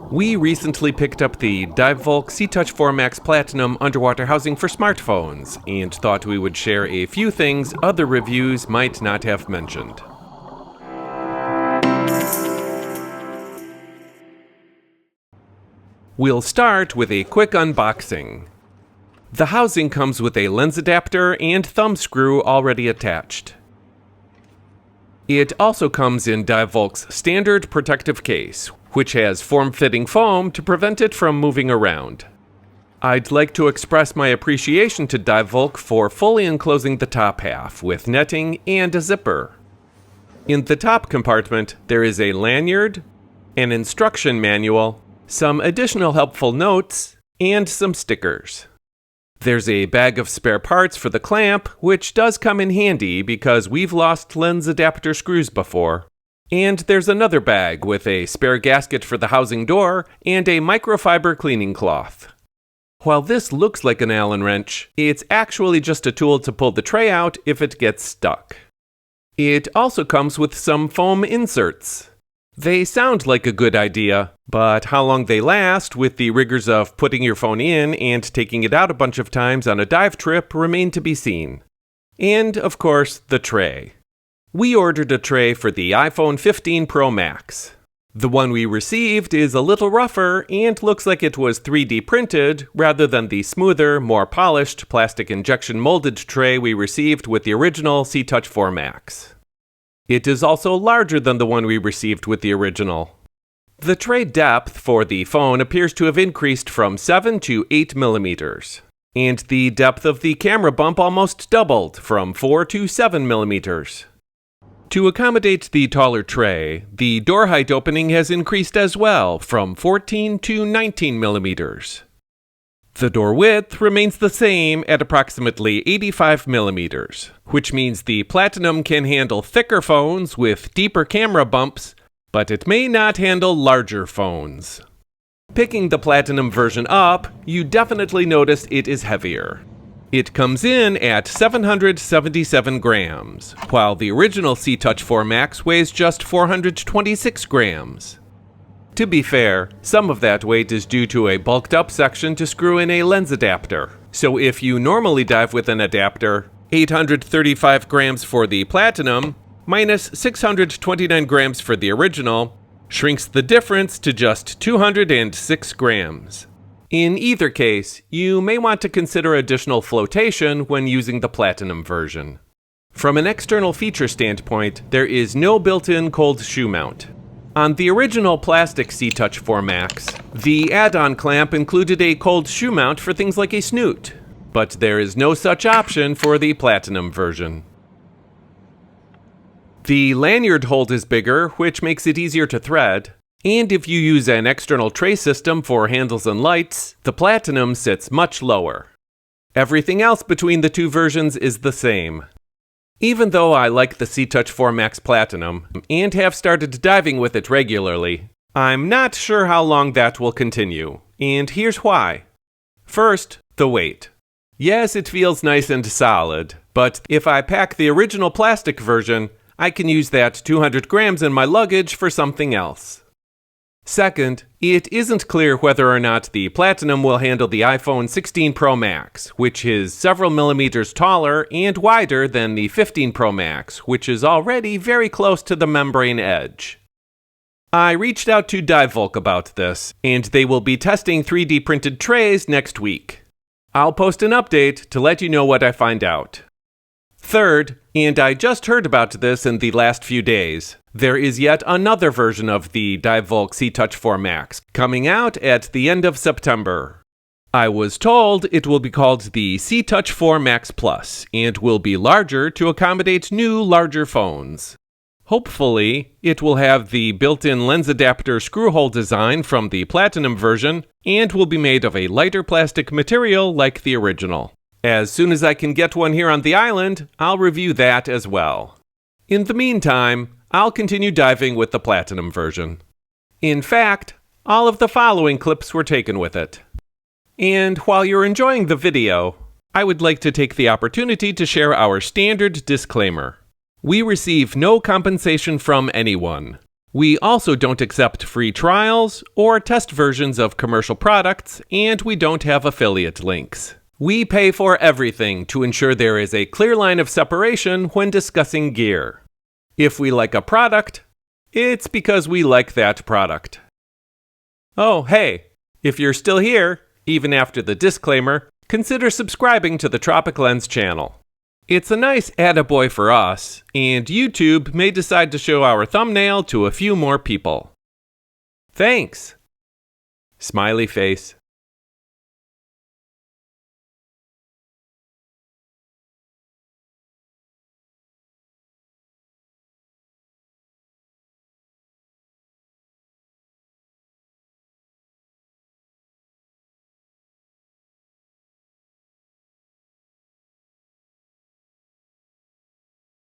We recently picked up the Divevolk Seatouch 4 Max Platinum underwater housing for smartphones, and thought we would share a few things other reviews might not have mentioned. We'll start with a quick unboxing. The housing comes with a lens adapter and thumb screw already attached. It also comes in Divevolk's standard protective case, which has form-fitting foam to prevent it from moving around. I'd like to express my appreciation to Divevolk for fully enclosing the top half with netting and a zipper. In the top compartment, there is a lanyard, an instruction manual, some additional helpful notes, and some stickers. There's a bag of spare parts for the clamp, which does come in handy because we've lost lens adapter screws before. And there's another bag with a spare gasket for the housing door and a microfiber cleaning cloth. While this looks like an Allen wrench, it's actually just a tool to pull the tray out if it gets stuck. It also comes with some foam inserts. They sound like a good idea, but how long they last with the rigors of putting your phone in and taking it out a bunch of times on a dive trip remain to be seen. And, of course, the tray. We ordered a tray for the iPhone 15 Pro Max. The one we received is a little rougher and looks like it was 3D printed rather than the smoother, more polished plastic injection molded tray we received with the original Seatouch 4 Max. It is also larger than the one we received with the original. The tray depth for the phone appears to have increased from 7 to 8 millimeters, and the depth of the camera bump almost doubled from 4 to 7 millimeters. To accommodate the taller tray, the door height opening has increased as well from 14 to 19 millimeters. The door width remains the same at approximately 85 millimeters, which means the Platinum can handle thicker phones with deeper camera bumps, but it may not handle larger phones. Picking the Platinum version up, you definitely notice it is heavier. It comes in at 777 grams, while the original Seatouch 4 Max weighs just 426 grams. To be fair, some of that weight is due to a bulked up section to screw in a lens adapter. So if you normally dive with an adapter, 835 grams for the Platinum minus 629 grams for the original shrinks the difference to just 206 grams. In either case, you may want to consider additional flotation when using the Platinum version. From an external feature standpoint, there is no built-in cold shoe mount. On the original plastic Seatouch 4 Max, the add-on clamp included a cold shoe mount for things like a snoot, but there is no such option for the Platinum version. The lanyard hold is bigger, which makes it easier to thread, and if you use an external tray system for handles and lights, the Platinum sits much lower. Everything else between the two versions is the same. Even though I like the Seatouch 4 Max Platinum and have started diving with it regularly, I'm not sure how long that will continue, and here's why. First, the weight. Yes, it feels nice and solid, but if I pack the original plastic version, I can use that 200 grams in my luggage for something else. Second, it isn't clear whether or not the Platinum will handle the iPhone 16 Pro Max, which is several millimeters taller and wider than the 15 Pro Max, which is already very close to the membrane edge. I reached out to Divevolk about this, and they will be testing 3D printed trays next week. I'll post an update to let you know what I find out. Third, and I just heard about this in the last few days, there is yet another version of the Divevolk Seatouch 4 Max coming out at the end of September. I was told it will be called the Seatouch 4 Max Plus and will be larger to accommodate new, larger phones. Hopefully, it will have the built-in lens adapter screw hole design from the Platinum version and will be made of a lighter plastic material like the original. As soon as I can get one here on the island, I'll review that as well. In the meantime, I'll continue diving with the Platinum version. In fact, all of the following clips were taken with it. And while you're enjoying the video, I would like to take the opportunity to share our standard disclaimer. We receive no compensation from anyone. We also don't accept free trials or test versions of commercial products, and we don't have affiliate links. We pay for everything to ensure there is a clear line of separation when discussing gear. If we like a product, it's because we like that product. Oh, hey, if you're still here, even after the disclaimer, consider subscribing to the TropicLens channel. It's a nice attaboy for us, and YouTube may decide to show our thumbnail to a few more people. Thanks! Smiley face.